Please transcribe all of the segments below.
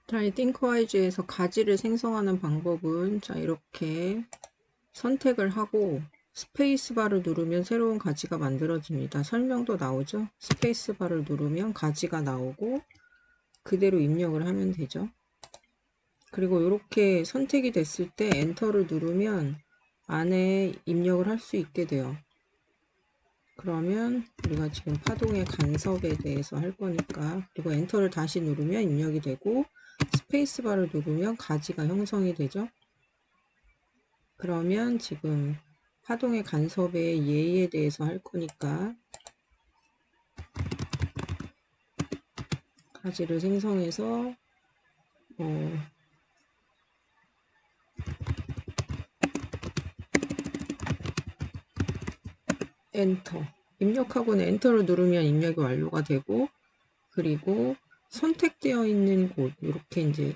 자, 이 띵크와이즈에서 가지를 생성하는 방법은 자, 이렇게 선택을 하고 스페이스바를 누르면 새로운 가지가 만들어집니다. 설명도 나오죠. 스페이스바를 누르면 가지가 나오고 그대로 입력을 하면 되죠. 그리고 이렇게 선택이 됐을 때 엔터를 누르면 안에 입력을 할 수 있게 돼요. 그러면 우리가 지금 파동의 간섭에 대해서 할 거니까, 그리고 엔터를 다시 누르면 입력이 되고 스페이스바를 누르면 가지가 형성이 되죠. 그러면 지금 파동의 간섭의 예에 대해서 할 거니까 가지를 생성해서 엔터 입력하고는 엔터를 누르면 입력이 완료가 되고, 그리고 선택되어 있는 곳 이렇게 이제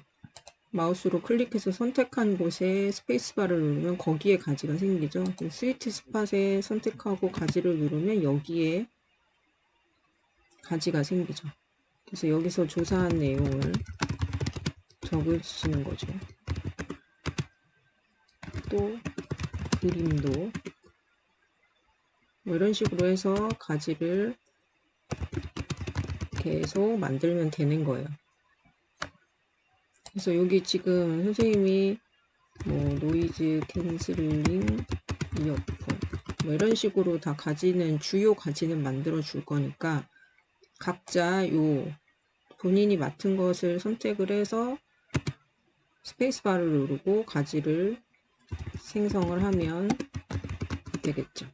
마우스로 클릭해서 선택한 곳에 스페이스바를 누르면 거기에 가지가 생기죠. 스위트 스팟에 선택하고 가지를 누르면 여기에 가지가 생기죠. 그래서 여기서 조사한 내용을 적으시는 거죠. 또 그림도 뭐 이런 식으로 해서 가지를 계속 만들면 되는 거예요. 그래서 여기 지금 선생님이 뭐 노이즈 캔슬링 이어폰 뭐 이런 식으로 다 가지는 주요 가지는 만들어 줄 거니까 각자 요 본인이 맡은 것을 선택을 해서 스페이스바를 누르고 가지를 생성을 하면 되겠죠.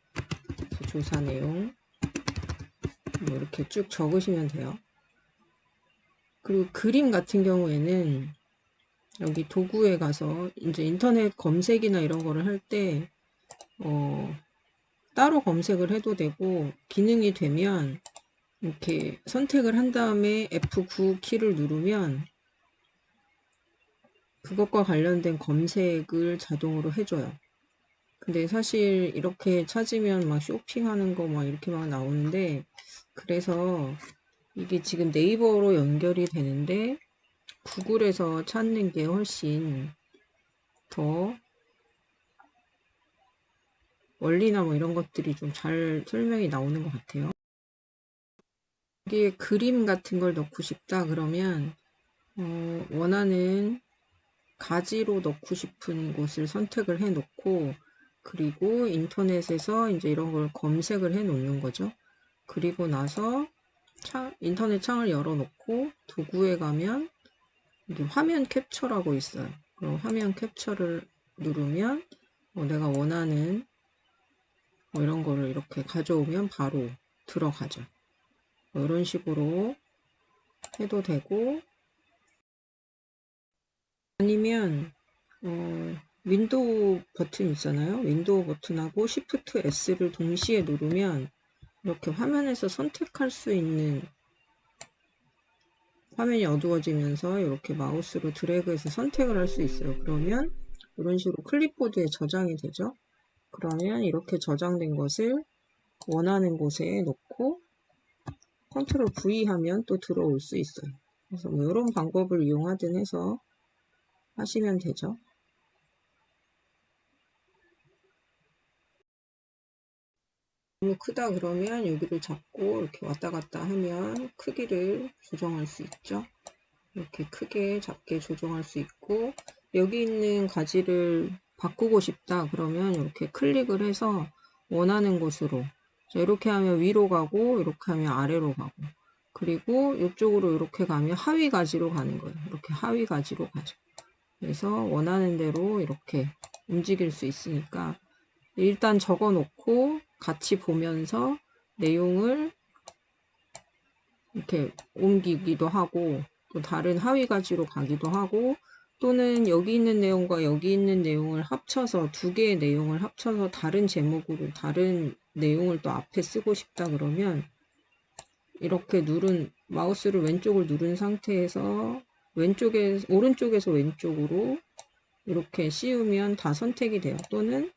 그래서 조사 내용 뭐 이렇게 쭉 적으시면 돼요. 그리고 그림 같은 경우에는 여기 도구에 가서 이제 인터넷 검색이나 이런 거를 할 때 따로 검색을 해도 되고, 기능이 되면 이렇게 선택을 한 다음에 F9 키를 누르면 그것과 관련된 검색을 자동으로 해줘요. 근데 사실 이렇게 찾으면 막 쇼핑하는 거 막 이렇게 막 나오는데, 그래서 이게 지금 네이버로 연결이 되는데 구글에서 찾는 게 훨씬 더 원리나 뭐 이런 것들이 좀 잘 설명이 나오는 것 같아요. 여기에 그림 같은 걸 넣고 싶다 그러면 원하는 가지로 넣고 싶은 곳을 선택을 해 놓고, 그리고 인터넷에서 이제 이런 걸 검색을 해 놓는 거죠. 그리고 나서 인터넷 창을 열어 놓고 도구에 가면 화면 캡처라고 있어요. 그럼 화면 캡처를 누르면 내가 원하는 뭐 이런 거를 이렇게 가져오면 바로 들어가죠. 뭐 이런 식으로 해도 되고, 아니면 윈도우 버튼 있잖아요. 윈도우 버튼하고 Shift S를 동시에 누르면 이렇게 화면에서 선택할 수 있는, 화면이 어두워지면서 이렇게 마우스로 드래그해서 선택을 할 수 있어요. 그러면 이런 식으로 클립보드에 저장이 되죠. 그러면 이렇게 저장된 것을 원하는 곳에 놓고 컨트롤 V 하면 또 들어올 수 있어요. 그래서 뭐 이런 방법을 이용하든 해서 하시면 되죠. 너무 크다 그러면 여기를 잡고 이렇게 왔다 갔다 하면 크기를 조정할 수 있죠. 이렇게 크게 작게 조정할 수 있고, 여기 있는 가지를 바꾸고 싶다 그러면 이렇게 클릭을 해서 원하는 곳으로, 이렇게 하면 위로 가고 이렇게 하면 아래로 가고, 그리고 이쪽으로 이렇게 가면 하위 가지로 가는 거예요. 이렇게 하위 가지로 가죠. 그래서 원하는 대로 이렇게 움직일 수 있으니까 일단 적어 놓고 같이 보면서 내용을 이렇게 옮기기도 하고, 또 다른 하위 가지로 가기도 하고, 또는 여기 있는 내용과 여기 있는 내용을 합쳐서 두 개의 내용을 합쳐서 다른 제목으로 다른 내용을 또 앞에 쓰고 싶다 그러면 이렇게 마우스를 왼쪽을 누른 상태에서 오른쪽에서 왼쪽으로 이렇게 씌우면 다 선택이 돼요. 또는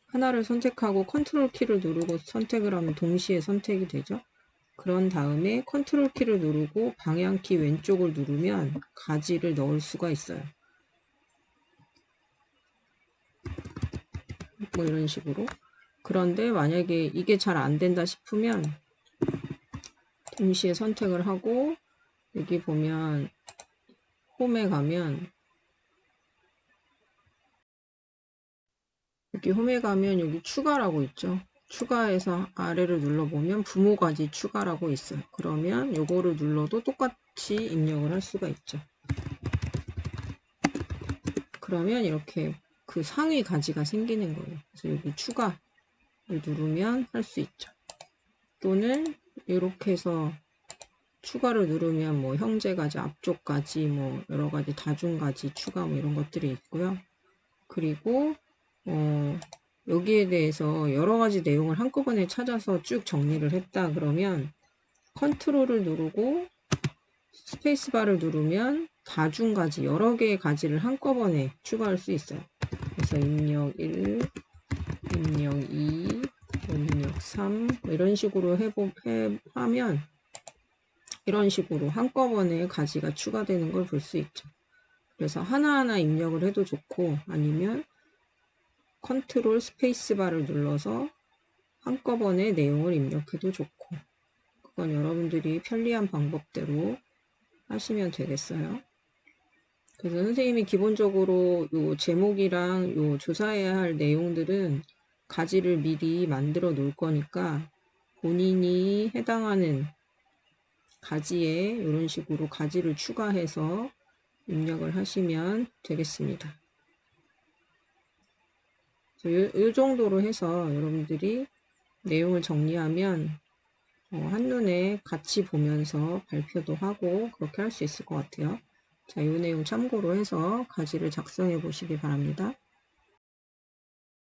하나를 선택하고 컨트롤 키를 누르고 선택을 하면 동시에 선택이 되죠. 그런 다음에 컨트롤 키를 누르고 방향키 왼쪽을 누르면 가지를 넣을 수가 있어요. 뭐 이런 식으로. 그런데 만약에 이게 잘 안 된다 싶으면 동시에 선택을 하고 여기 보면 홈에 가면 여기 추가라고 있죠. 추가해서 아래를 눌러보면 부모가지 추가라고 있어요. 그러면 요거를 눌러도 똑같이 입력을 할 수가 있죠. 그러면 이렇게 그 상위 가지가 생기는 거예요. 그래서 여기 추가를 누르면 할 수 있죠. 또는 이렇게 해서 추가를 누르면 뭐 형제가지, 앞쪽가지, 뭐 여러가지 다중가지 추가 뭐 이런 것들이 있고요. 그리고 여기에 대해서 여러가지 내용을 한꺼번에 찾아서 쭉 정리를 했다 그러면 컨트롤을 누르고 스페이스바를 누르면 다중가지 여러 개의 가지를 한꺼번에 추가할 수 있어요. 그래서 입력 1, 입력 2, 입력 3 이런 식으로 하면 이런 식으로 한꺼번에 가지가 추가되는 걸 볼 수 있죠. 그래서 하나하나 입력을 해도 좋고 아니면 컨트롤 스페이스바를 눌러서 한꺼번에 내용을 입력해도 좋고 그건 여러분들이 편리한 방법대로 하시면 되겠어요. 그래서 선생님이 기본적으로 요 제목이랑 요 조사해야 할 내용들은 가지를 미리 만들어 놓을 거니까 본인이 해당하는 가지에 이런 식으로 가지를 추가해서 입력을 하시면 되겠습니다. 이 정도로 해서 여러분들이 내용을 정리하면 한눈에 같이 보면서 발표도 하고 그렇게 할 수 있을 것 같아요. 자, 이 내용 참고로 해서 가지를 작성해 보시기 바랍니다.